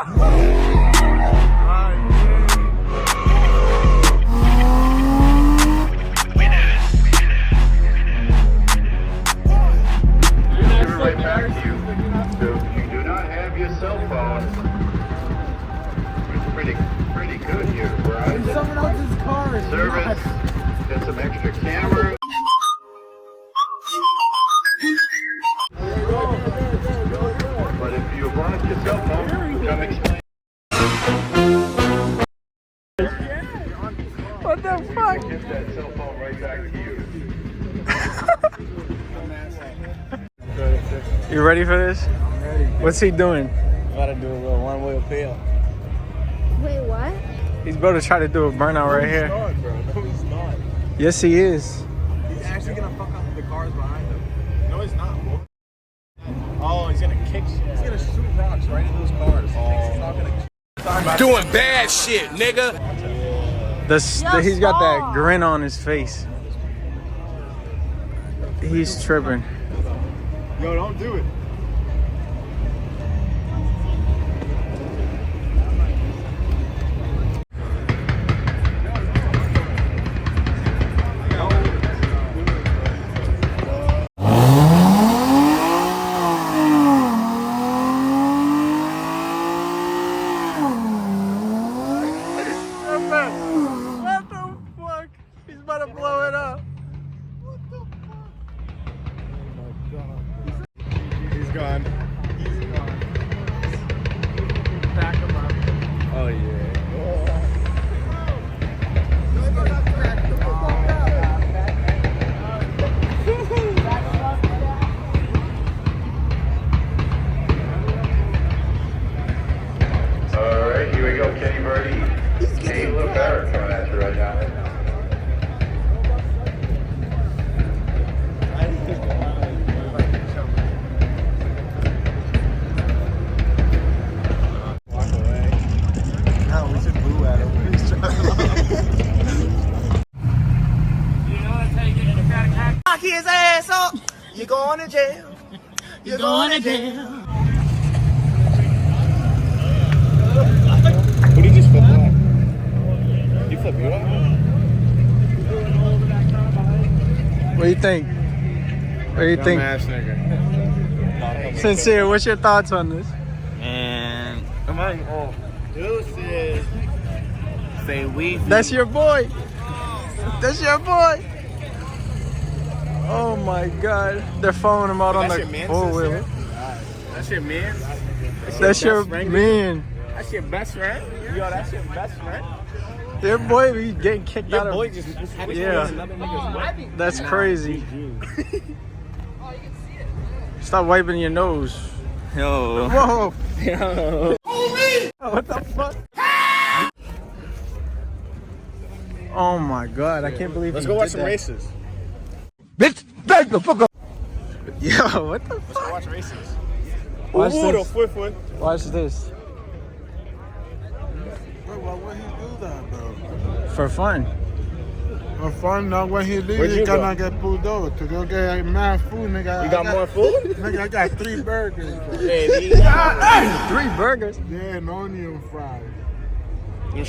Right back to you. So if you do not have your cell phone, it's pretty good here, right? Someone else's car. Service, get some extra cameras. But if you want your cell phone, come explain. What the fuck? Give that cell phone right back to you. You ready for this? I'm ready. What's he doing? I'm about to do a little one-way appeal. Wait, what? He's about to try to do a burnout right here. No, he's not. Yes, he is. He's actually gonna fuck up the cars behind him. No, he's not. Oh, he's gonna kick shit. He's gonna shoot rocks right into those cars. He's not gonna. Doing bad shit, nigga. He's got that grin on his face. He's tripping. Yo, don't do it. What the fuck? He's about to blow it up. What the fuck? He's gone. He's gone. Back him up. Oh yeah. All right, here we go, Kenny Birdie. Hey, look better coming at you right now. Walk away. No, we should boo at him. He's trying to Lock his ass up. You're going to jail. You're going to jail. Who did you just flip off? You flip you off? What do you think? What do you think? Dumbass nigga. Sincere, what's your thoughts on this? And am I? Oh, deuces. Say we. That's your boy. That's your boy. Oh my God. They're following him out on That's your the man, four-wheeler. That's your man. That's your best friend? man. That's your best friend. Yo, that's your best friend. Their boy be getting kicked Your out boy of. just had to Yeah. another nigga's whip. That's crazy. Stop wiping your nose. Yo. Whoa. Yo. What the fuck? Oh my God, I can't believe Let's he go watch did some that. races. Bitch, back the fuck up. Yo, what the Let's go fuck? watch races. Watch Ooh, this. the fifth one. Watch this. Why would he do that, bro? For fun. For fun, now when he leaves, Where'd he you go? cannot get pulled over to go get mad food, nigga. You got more food? Nigga, I got 3 burgers, bro. Hey, 3 burgers. Yeah, and onion fries.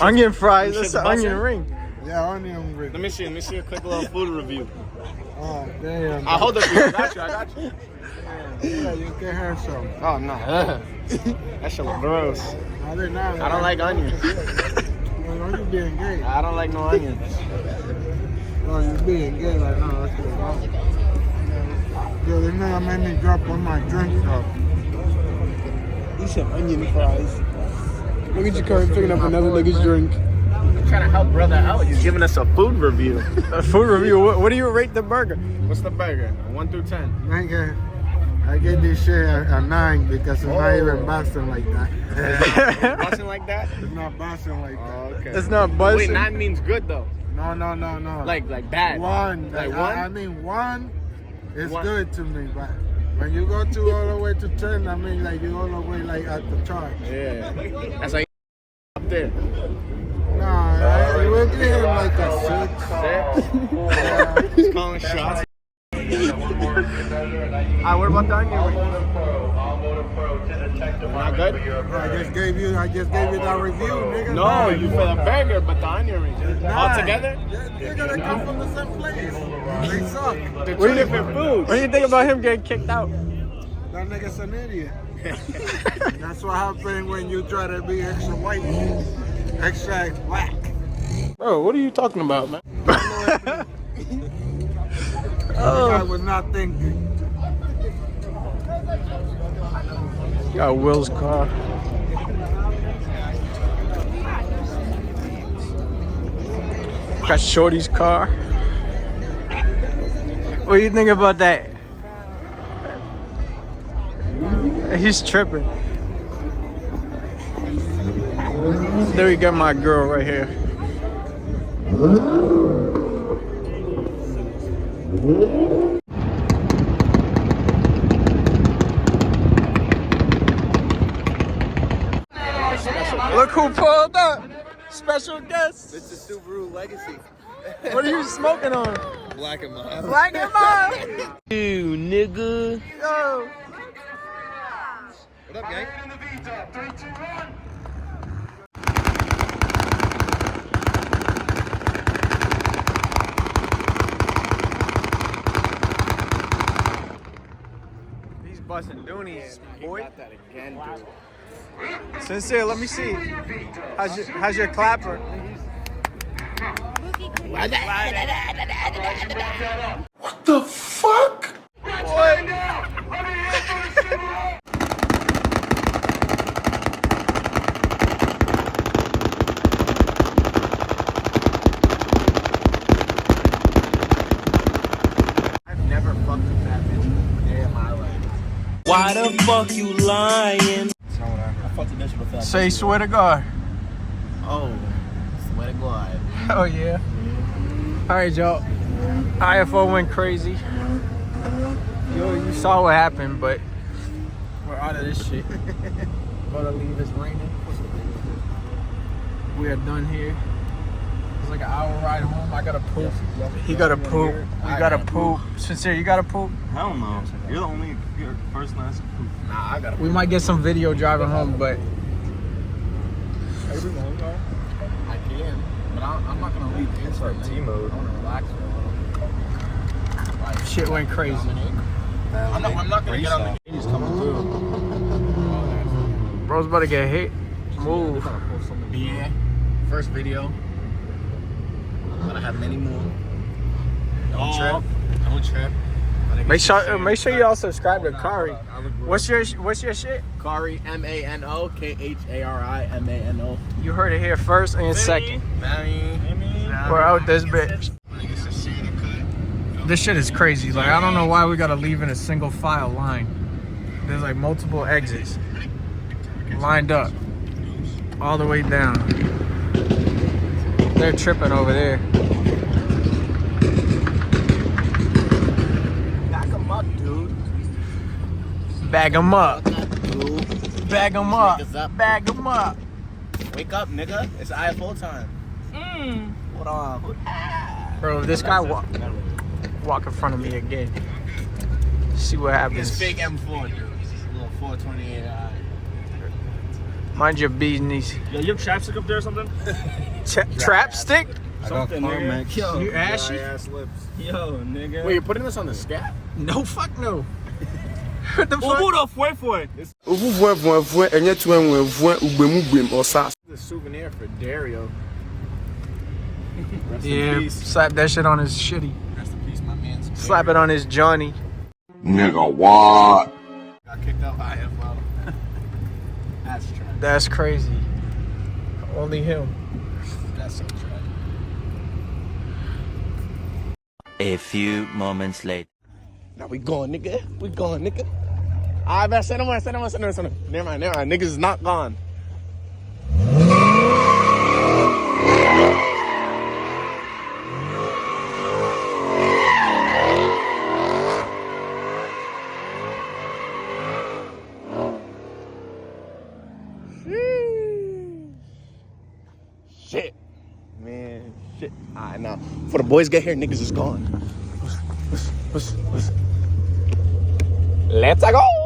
Onion fries. You That's should an bust onion it? ring. Yeah, onion ring. Let me see a quick little food review. Oh, damn. I'll hold it for you. I got you. Yeah, you can have some. Oh, no. That shit look gross. I didn't know. I don't like onions. Well, you being gay. I don't like no onions. Oh, you being gay right now. That's what's wrong. Yo, this nigga made me drop on my drink cup. You said onion fries. Look at your car picking up another nigga's drink. I'm trying to help brother out. He's giving us a food review. A food review. What do you rate the burger? What's the burger? 1 through 10. Nigga, I get this shit a 9 because it's not even busting like that. Busting like that? It's not busting like that. Oh, okay. It's not Wait, buzzing. 9 means good though. No. Like bad. 1. Like I 1? mean, 1 is One. good to me, but when you go to all the way to 10, I mean, like you all the way like at the charge. Yeah. That's like up there. Nah, I will give him like a 6. 6? He's calling shots. Alright, what about the onion All rings? Motor Pro, All Motor Pro to the tech department good? for your I burger. just gave you that review, nigga. No, Nah. you for the burger, but the onion rings. Nah. All together? Nigga, they come from the same place. They suck. They're two different foods. What do you think about him getting kicked out? That nigga's an idiot. That's what happens when you try to be extra white, extra black. Bro, what are you talking about, man? I was not thinking. Got Will's car. Got Shorty's car. What do you think about that? He's tripping. There we got my girl right here. Look who pulled up. Special guest. It's a Subaru Legacy. What are you smoking on? Black and mild. Black and mild. You nigga. Yo. What up, gang? In the V-top, 3, 2, 1. He's busting doonies, boy. Got that again, dude. Sincere, let me see. How's your clapper? What the fuck? I've never fucked with that bitch a day in my life. Why the fuck you lying? I fucked with this before. Say swear to God. Oh, swear to God. Oh yeah. All right, y'all. IFO went crazy. Yo, you saw what happened, but we're out of this shit. Gotta leave. It's raining. We are done here. It's like an hour ride home. I gotta poop. He gotta poop. We gotta poop. Sincere, you gotta poop. Hell no. You're the only person that's poop. Nah, I gotta. We might get some video driving home, but I can, but I'm not gonna leave the inside T mode. I wanna relax. shit went crazy. I'm not gonna get on the He's coming through. Bro's about to get hit. Move. Yeah. First video. I'm gonna have many more. Don't trip. Don't trip. Make sure y'all subscribe to Kari. What's your shit? Kari, MANOKHARI MANO. You heard it here first and second. Manny. We're out this bitch. This shit is crazy. Like, I don't know why we gotta leave in a single file line. There's like multiple exits lined up all the way down. They're tripping over there. Back him up, dude. Bag 'em up. Dude. Bag 'em up. Niggas up. Bag 'em up. Wake up, nigga. It's IFO time. Hold on. Bro, if this guy walk in front of me again. See what happens. It's fake M4, dude. Little 428. Mind your business. Yo, you have chapstick up there or something? Trap stick? Something, nigga. Yo, You ashy? ass lips. Yo, nigga. Wait, you're putting this on the scat? No, fuck no. What the Who fuck? the fue fue? The souvenir for Dario. Rest in Yeah, peace. slap that shit on his shitty. Rest in peace, my man. Slap it on his Johnny. Nigga, what? Got kicked out by IFO. That's tragic. That's crazy. Only him. That's so tragic. A few moments later. Now we going, nigga. We going, nigga. Alright, man. Send him on. Never mind. Niggas is not gone. Shit. Man, shit. Alright, now. Before the boys get here, niggas is gone. Let's go.